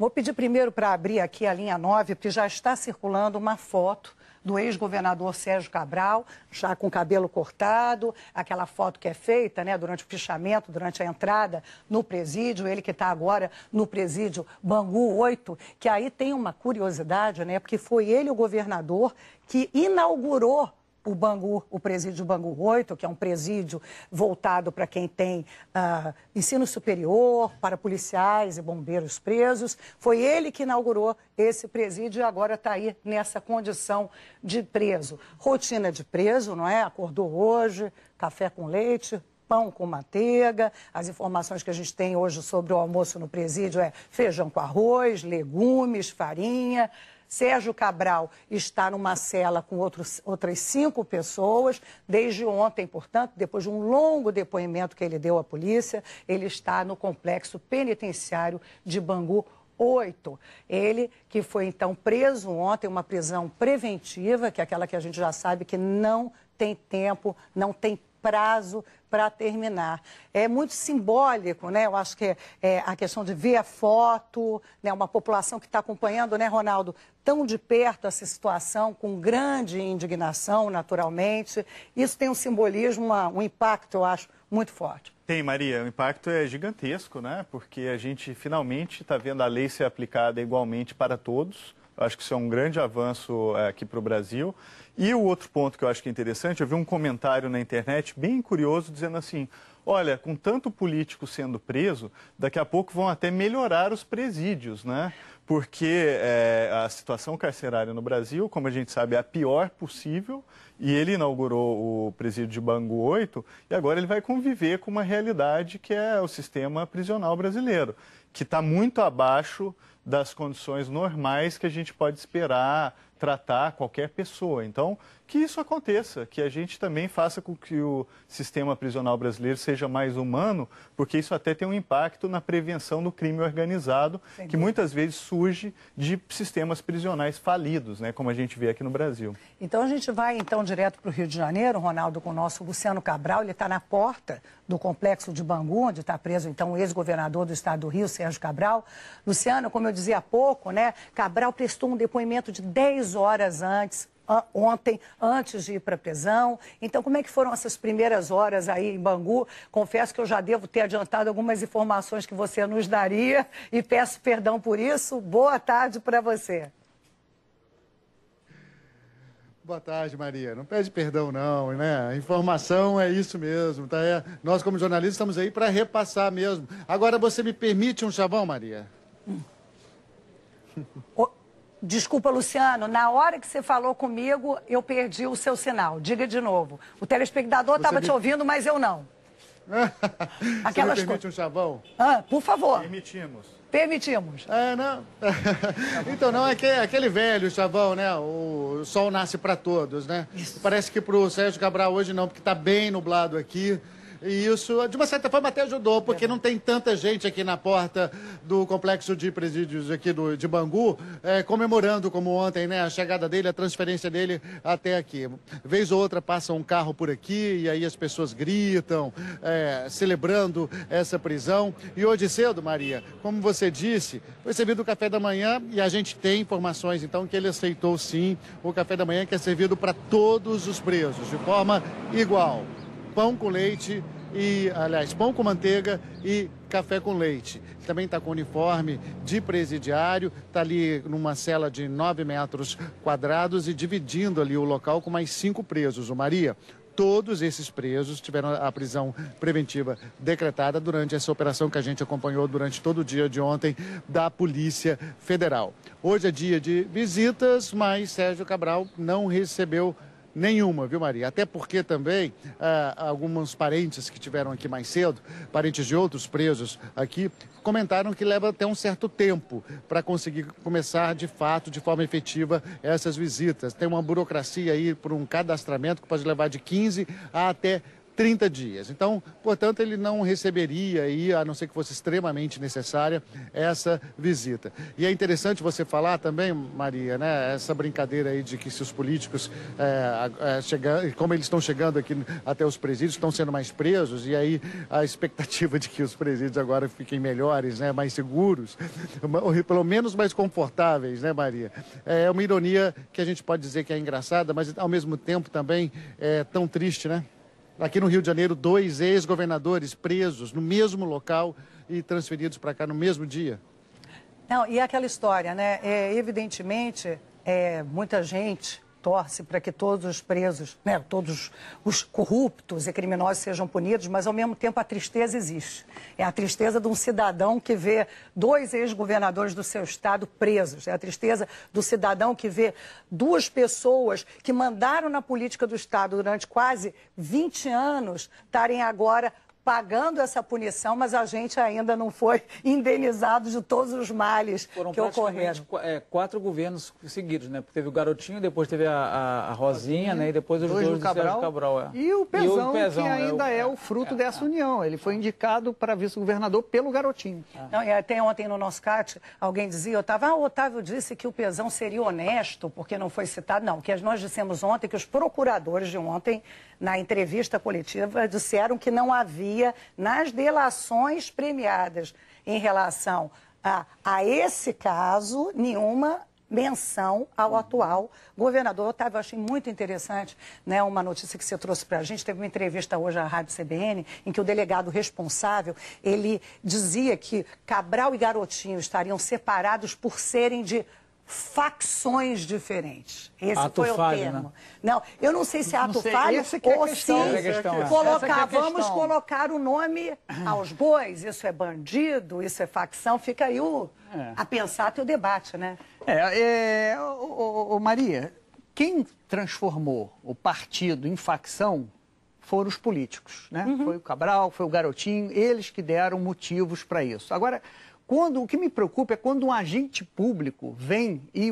Vou pedir primeiro para abrir aqui a linha 9, porque já está circulando uma foto do ex-governador Sérgio Cabral, já com cabelo cortado, aquela foto que é feita, né, durante o fichamento, durante a entrada no presídio, ele que está agora no presídio Bangu 8, que aí tem uma curiosidade, né, porque foi ele o governador que inaugurou o Bangu, o presídio Bangu 8, que é um presídio voltado para quem tem ensino superior, para policiais e bombeiros presos. Foi ele que inaugurou esse presídio e agora está aí nessa condição de preso. Rotina de preso, não é? Acordou hoje, café com leite, pão com manteiga. As informações que a gente tem hoje sobre o almoço no presídio é feijão com arroz, legumes, farinha. Sérgio Cabral está numa cela com outras 5 pessoas. Desde ontem, portanto, depois de um longo depoimento que ele deu à polícia, ele está no complexo penitenciário de Bangu 8. Ele que foi, então, preso ontem, uma prisão preventiva, que é aquela que a gente já sabe que não tem tempo, não tem prazo para terminar. É muito simbólico, né? Eu acho que é a questão de ver a foto, né? Uma população que está acompanhando, né, Ronaldo, tão de perto essa situação, com grande indignação, naturalmente. Isso tem um simbolismo, um impacto, eu acho, muito forte. Tem, Maria, o impacto é gigantesco, né? Porque a gente finalmente está vendo a lei ser aplicada igualmente para todos. Eu acho que isso é um grande avanço aqui para o Brasil. E o outro ponto que eu acho que é interessante, eu vi um comentário na internet bem curioso dizendo assim, olha, com tanto político sendo preso, daqui a pouco vão até melhorar os presídios, né? Porque a situação carcerária no Brasil, como a gente sabe, é a pior possível. E ele inaugurou o presídio de Bangu 8 e agora ele vai conviver com uma realidade que é o sistema prisional brasileiro, que está muito abaixo das condições normais que a gente pode esperar tratar qualquer pessoa. Então, que isso aconteça, que a gente também faça com que o sistema prisional brasileiro seja mais humano, porque isso até tem um impacto na prevenção do crime organizado, que muitas vezes surge de sistemas prisionais falidos, né, como a gente vê aqui no Brasil. Então, a gente vai, então, direto para o Rio de Janeiro, Ronaldo, com o nosso Luciano Cabral. Ele está na porta do complexo de Bangu, onde está preso, então, o ex-governador do estado do Rio, Sérgio Cabral. Luciano, como eu dizia há pouco, né, Cabral prestou um depoimento de 10 horas ontem, antes de ir para a prisão. Então, como é que foram essas primeiras horas aí em Bangu? Confesso que eu já devo ter adiantado algumas informações que você nos daria e peço perdão por isso. Boa tarde para você. Boa tarde, Maria. Não pede perdão, não, né? A informação é isso mesmo, tá? Nós, como jornalistas, estamos aí para repassar mesmo. Agora, você me permite um chavão, Maria? Desculpa, Luciano, na hora que você falou comigo, eu perdi o seu sinal. Diga de novo. O telespectador estava te ouvindo, mas eu não. Você me permite um chavão? Por favor. Permitimos. Não. Então, não, é aquele velho chavão, né? O sol nasce para todos, né? Isso. Parece que pro Sérgio Cabral hoje não, porque está bem nublado aqui. E isso, de uma certa forma, até ajudou, porque não tem tanta gente aqui na porta do complexo de presídios aqui de Bangu, comemorando, como ontem, né, a chegada dele, a transferência dele até aqui. Vez ou outra passa um carro por aqui e aí as pessoas gritam, celebrando essa prisão. E hoje cedo, Maria, como você disse, foi servido o café da manhã e a gente tem informações, então, que ele aceitou, sim, o café da manhã que é servido para todos os presos, de forma igual. Pão com leite pão com manteiga e café com leite. Também está com uniforme de presidiário, está ali numa cela de 9 metros quadrados e dividindo ali o local com mais 5 presos. Maria, todos esses presos tiveram a prisão preventiva decretada durante essa operação que a gente acompanhou durante todo o dia de ontem da Polícia Federal. Hoje é dia de visitas, mas Sérgio Cabral não recebeu nenhuma, viu, Maria? Até porque também alguns parentes que tiveram aqui mais cedo, parentes de outros presos aqui, comentaram que leva até um certo tempo para conseguir começar, de fato, de forma efetiva, essas visitas. Tem uma burocracia aí por um cadastramento que pode levar de 15 a até 30 dias. Então, portanto, ele não receberia aí, a não ser que fosse extremamente necessária, essa visita. E é interessante você falar também, Maria, né, essa brincadeira aí de que se os políticos, como eles estão chegando aqui até os presídios, estão sendo mais presos, e aí a expectativa de que os presídios agora fiquem melhores, né, mais seguros, pelo menos mais confortáveis, né, Maria? É uma ironia que a gente pode dizer que é engraçada, mas ao mesmo tempo também é tão triste, né? Aqui no Rio de Janeiro, 2 ex-governadores presos no mesmo local e transferidos para cá no mesmo dia. Não, e aquela história, né? Evidentemente, muita gente torce para que todos os presos, né, todos os corruptos e criminosos sejam punidos, mas ao mesmo tempo a tristeza existe. É a tristeza de um cidadão que vê 2 ex-governadores do seu estado presos. É a tristeza do cidadão que vê 2 pessoas que mandaram na política do estado durante quase 20 anos estarem agora pagando essa punição, mas a gente ainda não foi indenizado de todos os males que ocorreram. 4 governos seguidos, né? Teve o Garotinho, depois teve a Rosinha, né? E depois os 2 do Sérgio Cabral. E o Pezão, que ainda é o fruto dessa união. Ele foi indicado para vice-governador pelo Garotinho. Não, e até ontem no nosso CAT, alguém dizia, o Otávio disse que o Pezão seria honesto porque não foi citado. Não, que nós dissemos ontem que os procuradores de ontem, na entrevista coletiva, disseram que não havia nas delações premiadas em relação a esse caso nenhuma menção ao atual governador. Otávio, eu achei muito interessante, né, uma notícia que você trouxe para a gente. Teve uma entrevista hoje à Rádio CBN, em que o delegado responsável, ele dizia que Cabral e Garotinho estariam separados por serem de facções diferentes. Esse ato foi o falho, termo. né? Não, eu não sei se é ato falho ou se vamos colocar o nome aos bois. Isso é bandido, isso é facção. Fica aí a pensar até o debate, né? Maria, quem transformou o partido em facção foram os políticos, né? Foi o Cabral, foi o Garotinho, eles que deram motivos para isso. Agora, o que me preocupa é quando um agente público vem e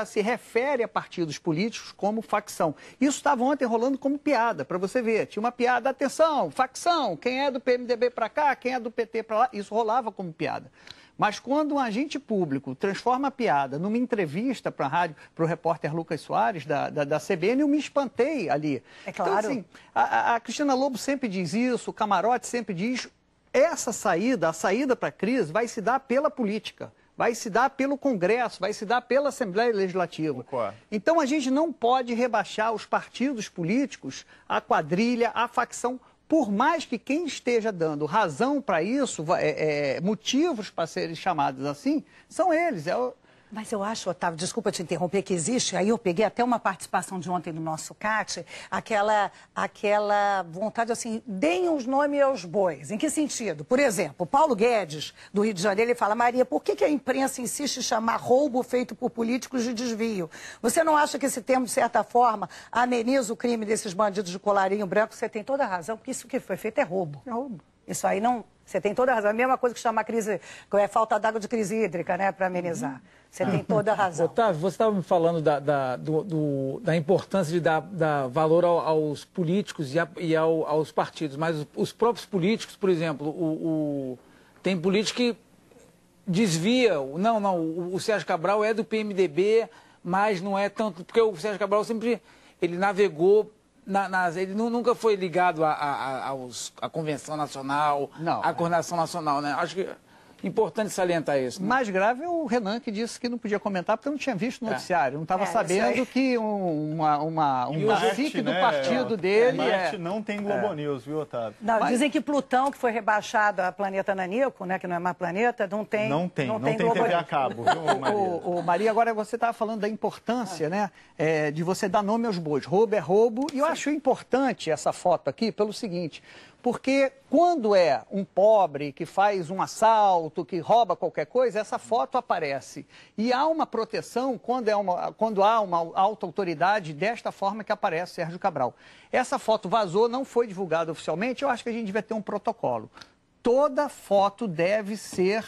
se refere a partidos políticos como facção. Isso estava ontem rolando como piada, para você ver. Tinha uma piada, atenção, facção, quem é do PMDB para cá, quem é do PT para lá, isso rolava como piada. Mas quando um agente público transforma a piada numa entrevista para a rádio, para o repórter Lucas Soares, da CBN, eu me espantei ali. É claro. Então, assim, a Cristina Lobo sempre diz isso, o Camarote sempre diz. Essa saída, a saída para a crise, vai se dar pela política, vai se dar pelo Congresso, vai se dar pela Assembleia Legislativa. Concordo. Então a gente não pode rebaixar os partidos políticos, a quadrilha, a facção, por mais que quem esteja dando razão para isso, motivos para serem chamados assim, são eles. Mas eu acho, Otávio, desculpa te interromper, que existe, aí eu peguei até uma participação de ontem no nosso CAT, aquela vontade assim, deem os nomes aos bois. Em que sentido? Por exemplo, Paulo Guedes, do Rio de Janeiro, ele fala, Maria, por que a imprensa insiste em chamar roubo feito por políticos de desvio? Você não acha que esse termo, de certa forma, ameniza o crime desses bandidos de colarinho branco? Você tem toda a razão, porque isso que foi feito é roubo. É roubo. Isso aí não... Você tem toda a razão. É a mesma coisa que chamar crise, falta d'água de crise hídrica, né, para amenizar. Você tem toda a razão. Otávio, você estava me falando da importância de dar valor aos políticos e aos partidos, mas os próprios políticos, por exemplo, tem político que desvia. O Sérgio Cabral é do PMDB, mas não é tanto, porque o Sérgio Cabral sempre ele navegou. Ele nunca foi ligado à Convenção Nacional, à Coordenação Nacional, né? Acho que é importante salientar isso. Né? Mais grave é o Renan, que disse que não podia comentar porque não tinha visto o noticiário. Não estava sabendo que um cacique do partido dele... Marte não tem Globo News, viu, Otávio? Não, dizem que Plutão, que foi rebaixado a planeta Nanico, né, que não é mais planeta, não tem TV a cabo, viu, Maria? Maria, agora você estava falando da importância, né, de você dar nome aos bois. Roubo é roubo. E eu acho importante essa foto aqui pelo seguinte... Porque quando é um pobre que faz um assalto, que rouba qualquer coisa, essa foto aparece. E há uma proteção quando há uma alta autoridade desta forma que aparece Sérgio Cabral. Essa foto vazou, não foi divulgada oficialmente, eu acho que a gente devia ter um protocolo. toda foto deve ser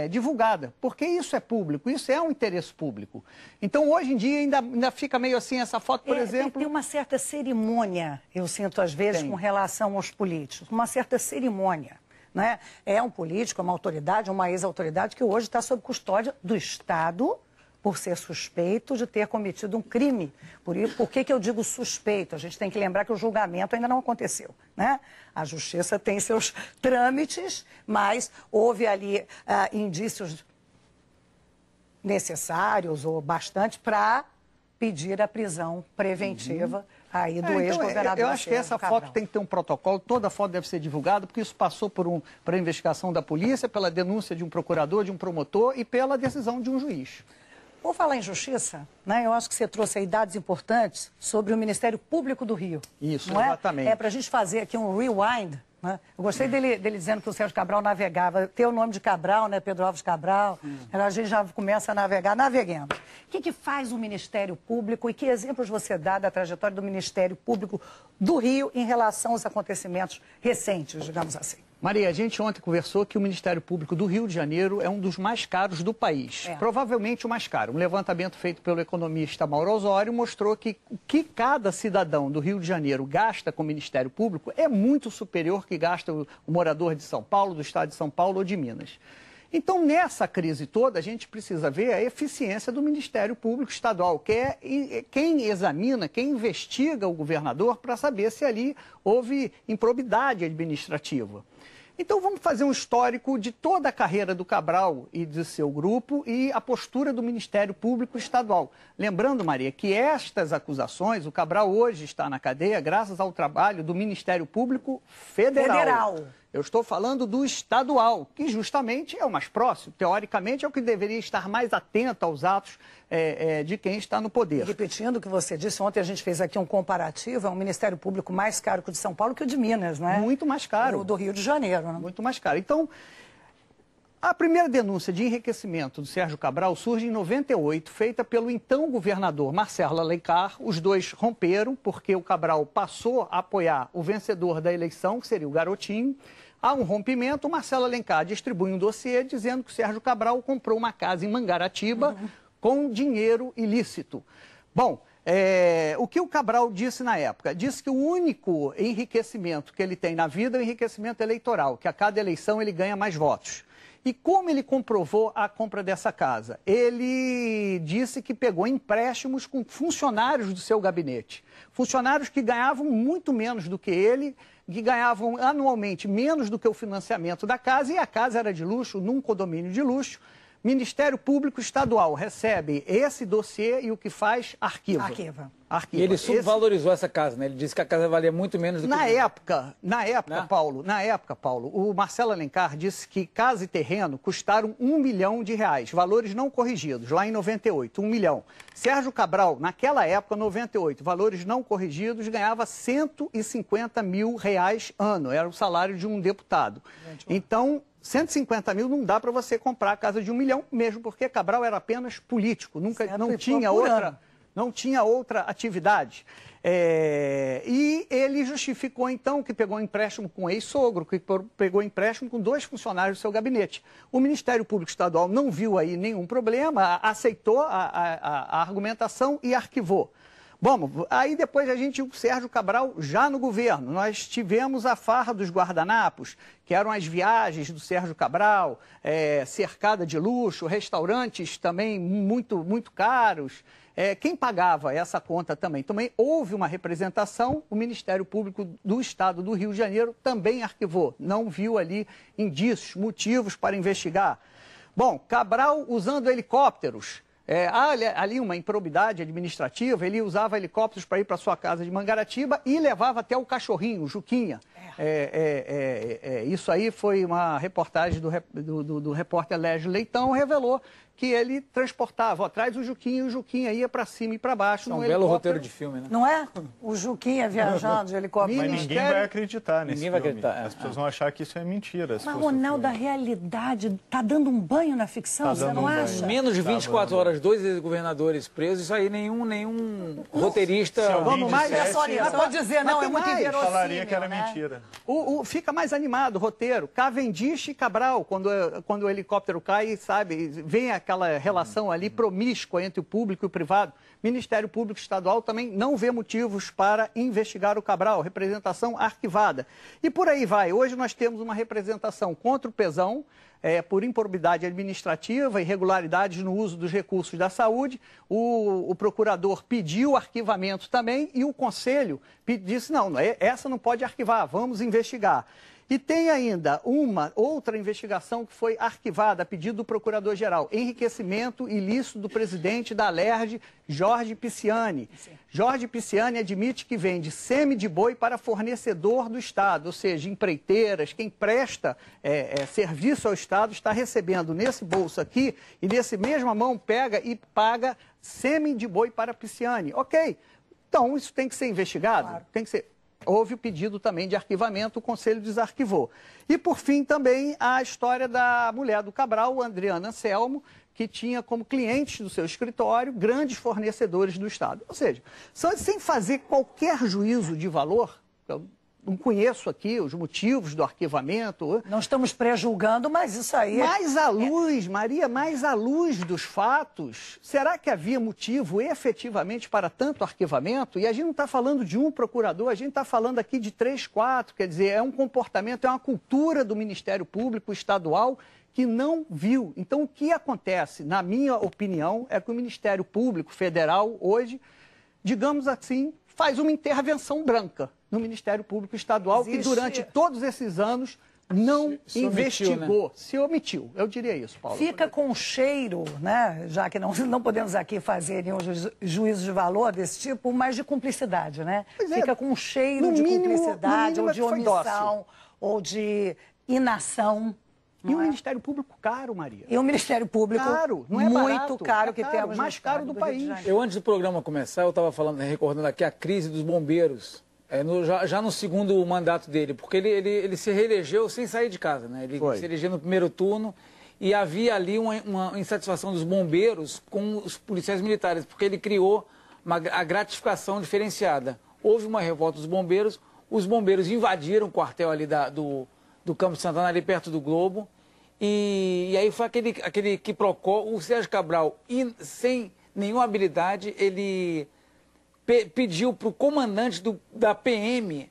divulgada, porque isso é público, isso é um interesse público. Então, hoje em dia, ainda fica meio assim, essa foto, por exemplo... Tem uma certa cerimônia, eu sinto às vezes, com relação aos políticos, uma certa cerimônia. Né? É um político, é uma autoridade, uma ex-autoridade que hoje está sob custódia do Estado, por ser suspeito de ter cometido um crime. Por que eu digo suspeito? A gente tem que lembrar que o julgamento ainda não aconteceu, né? A justiça tem seus trâmites, mas houve ali indícios necessários ou bastante para pedir a prisão preventiva aí do ex-governador. Eu acho que essa Cabral. foto tem que ter um protocolo, toda foto deve ser divulgada, porque isso passou por a investigação da polícia, pela denúncia de um procurador, de um promotor e pela decisão de um juiz. Por falar em justiça, né, eu acho que você trouxe aí dados importantes sobre o Ministério Público do Rio. Isso, não exatamente. É para a gente fazer aqui um rewind. Né? Eu gostei dele dizendo que o Sérgio Cabral navegava. Tem o nome de Cabral, né, Pedro Alves Cabral. A gente já começa a navegar. Naveguemos. O que faz o Ministério Público e que exemplos você dá da trajetória do Ministério Público do Rio em relação aos acontecimentos recentes, digamos assim? Maria, a gente ontem conversou que o Ministério Público do Rio de Janeiro é um dos mais caros do país. Provavelmente o mais caro. Um levantamento feito pelo economista Mauro Osório mostrou que o que cada cidadão do Rio de Janeiro gasta com o Ministério Público é muito superior ao que gasta o morador de São Paulo, do estado de São Paulo ou de Minas. Então, nessa crise toda, a gente precisa ver a eficiência do Ministério Público Estadual, que é quem examina, quem investiga o governador para saber se ali houve improbidade administrativa. Então, vamos fazer um histórico de toda a carreira do Cabral e de seu grupo e a postura do Ministério Público Estadual. Lembrando, Maria, que estas acusações, o Cabral hoje está na cadeia graças ao trabalho do Ministério Público Federal. Eu estou falando do estadual, que justamente é o mais próximo. Teoricamente, é o que deveria estar mais atento aos atos de quem está no poder. Repetindo o que você disse, ontem a gente fez aqui um comparativo, é um Ministério Público mais caro que o de São Paulo que o de Minas, né? Muito mais caro. O do Rio de Janeiro, né? Muito mais caro. Então, a primeira denúncia de enriquecimento do Sérgio Cabral surge em 98, feita pelo então governador Marcelo Alencar. Os dois romperam, porque o Cabral passou a apoiar o vencedor da eleição, que seria o Garotinho. Há um rompimento, o Marcelo Alencar distribui um dossiê dizendo que o Sérgio Cabral comprou uma casa em Mangaratiba com dinheiro ilícito. Bom, o que o Cabral disse na época? Disse que o único enriquecimento que ele tem na vida é o enriquecimento eleitoral, que a cada eleição ele ganha mais votos. E como ele comprovou a compra dessa casa? Ele disse que pegou empréstimos com funcionários do seu gabinete. Funcionários que ganhavam muito menos do que ele, que ganhavam anualmente menos do que o financiamento da casa, e a casa era de luxo, num condomínio de luxo. Ministério Público Estadual recebe esse dossiê e o que faz? Arquiva. E ele subvalorizou essa casa, né? Ele disse que a casa valia muito menos do que... Na época, Paulo, o Marcelo Alencar disse que casa e terreno custaram R$1 milhão, valores não corrigidos, lá em 98, 1 milhão. Sérgio Cabral, naquela época, 98, valores não corrigidos, ganhava R$150 mil ano, era o salário de um deputado. Então, 150 mil não dá para você comprar a casa de 1 milhão, mesmo porque Cabral era apenas político, não tinha outra atividade. E ele justificou, então, que pegou um empréstimo com o ex-sogro, que pegou empréstimo com 2 funcionários do seu gabinete. O Ministério Público Estadual não viu aí nenhum problema, aceitou a argumentação e arquivou. Bom, aí depois a gente, o Sérgio Cabral já no governo, nós tivemos a farra dos guardanapos, que eram as viagens do Sérgio Cabral, cercada de luxo, restaurantes também muito caros. Quem pagava essa conta também? Também houve uma representação, o Ministério Público do Estado do Rio de Janeiro também arquivou, não viu ali indícios, motivos para investigar. Bom, Cabral usando helicópteros. Há ali uma improbidade administrativa, ele usava helicópteros para ir para sua casa de Mangaratiba e levava até o cachorrinho, o Juquinha. Isso aí foi uma reportagem do repórter Légio Leitão, revelou que ele transportava. Ó, traz o Juquinha ia para cima e para baixo. É um belo roteiro de filme, né? Não é? O Juquinha viajando de helicóptero. Mas ninguém vai acreditar nesse Ninguém vai filme. acreditar, As pessoas vão achar que isso é mentira. Mas, Ronaldo, a realidade está dando um banho na ficção, você não acha? Menos de 24 horas, 2 ex-governadores presos, isso aí nenhum roteirista... Vamos mais, Mas pode dizer, não, é muito inverossímil, falaria que era né? mentira. Fica mais animado o roteiro. Cavendish e Cabral, quando o helicóptero cai, sabe, vem aquela relação ali promíscua entre o público e o privado. Ministério Público Estadual também não vê motivos para investigar o Cabral, representação arquivada. E por aí vai. Hoje nós temos uma representação contra o Pezão, por improbidade administrativa, irregularidades no uso dos recursos da saúde. O procurador pediu arquivamento também e o Conselho disse, não, essa não pode arquivar, vamos investigar. E tem ainda uma outra investigação que foi arquivada a pedido do Procurador-Geral. Enriquecimento ilícito do presidente da Alerj, Jorge Pisciani. Sim. Jorge Pisciani admite que vende sêmen de boi para fornecedor do Estado, ou seja, empreiteiras, quem presta serviço ao Estado está recebendo nesse bolso aqui e nesse mesma mão pega e paga sêmen de boi para Pisciani. Ok, então isso tem que ser investigado? Claro. Tem que ser... Houve o pedido também de arquivamento, o Conselho desarquivou. E, por fim, também a história da mulher do Cabral, Adriana Anselmo, que tinha como clientes do seu escritório grandes fornecedores do Estado. Ou seja, sem fazer qualquer juízo de valor, eu não conheço aqui os motivos do arquivamento. Não estamos prejulgando, mas isso aí... Mais à luz, Maria, mais à luz dos fatos, será que havia motivo efetivamente para tanto arquivamento? E a gente não está falando de um procurador, a gente está falando aqui de 3, 4, quer dizer, é um comportamento, é uma cultura do Ministério Público Estadual que não viu. Então, o que acontece, na minha opinião, é que o Ministério Público Federal hoje, digamos assim, faz uma intervenção branca no Ministério Público Estadual, que durante todos esses anos não investigou, se omitiu. Eu diria isso, Paulo. Fica com cheiro, né? Já que não podemos aqui fazer nenhum juízo de valor desse tipo, mas de cumplicidade, né? Fica com cheiro de cumplicidade, ou de omissão, ou de inação. E um Ministério Público caro, Maria. E um Ministério Público caro, não é muito barato, caro, que temos mais caro do país. Eu, antes do programa começar, eu estava recordando aqui a crise dos bombeiros, já no segundo mandato dele, porque ele se reelegeu sem sair de casa, né? Ele se elegeu no primeiro turno e havia ali uma insatisfação dos bombeiros com os policiais militares, porque ele criou a gratificação diferenciada. Houve uma revolta dos bombeiros, os bombeiros invadiram o quartel ali do Campo de Santana, ali perto do Globo, e aí foi aquele quiprocó. O Sérgio Cabral, sem nenhuma habilidade, ele pediu para o comandante da PM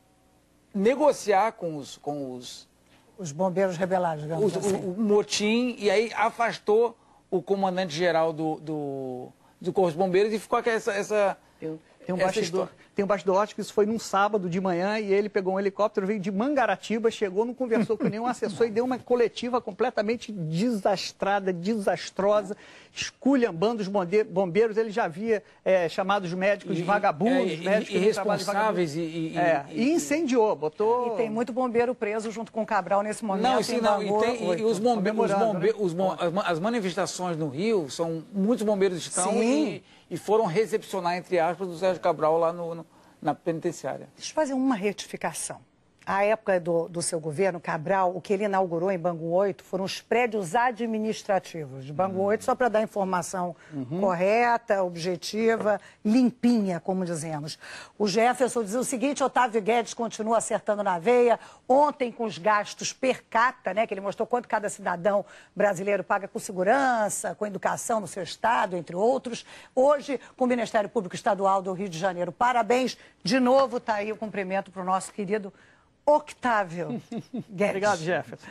negociar com os bombeiros rebelados, digamos assim. O motim, e aí afastou o comandante-geral do Corpo de Bombeiros e ficou com essa Tem um bastidor, acho que isso foi num sábado de manhã e ele pegou um helicóptero, veio de Mangaratiba, chegou, não conversou com nenhum assessor e deu uma coletiva completamente desastrada, desastrosa, esculhambando os bombeiros. Ele já havia chamado os médicos de vagabundos, médicos irresponsáveis e incendiou, botou... E tem muito bombeiro preso junto com o Cabral nesse momento. E os bombeiros, as manifestações no Rio, muitos bombeiros estão e foram recepcionar, entre aspas, o Sérgio Cabral lá na penitenciária. Deixa eu fazer uma retificação. À época do seu governo, Cabral, o que ele inaugurou em Bangu 8 foram os prédios administrativos de Bangu 8, só para dar informação correta, objetiva, limpinha, como dizemos. O Jefferson dizia o seguinte: Otávio Guedes continua acertando na veia. Ontem, com os gastos per capita, né, que ele mostrou quanto cada cidadão brasileiro paga com segurança, com educação no seu estado, entre outros. Hoje, com o Ministério Público Estadual do Rio de Janeiro. Parabéns. De novo, está aí o cumprimento para o nosso querido Octávio Guedes. Obrigado, Jefferson.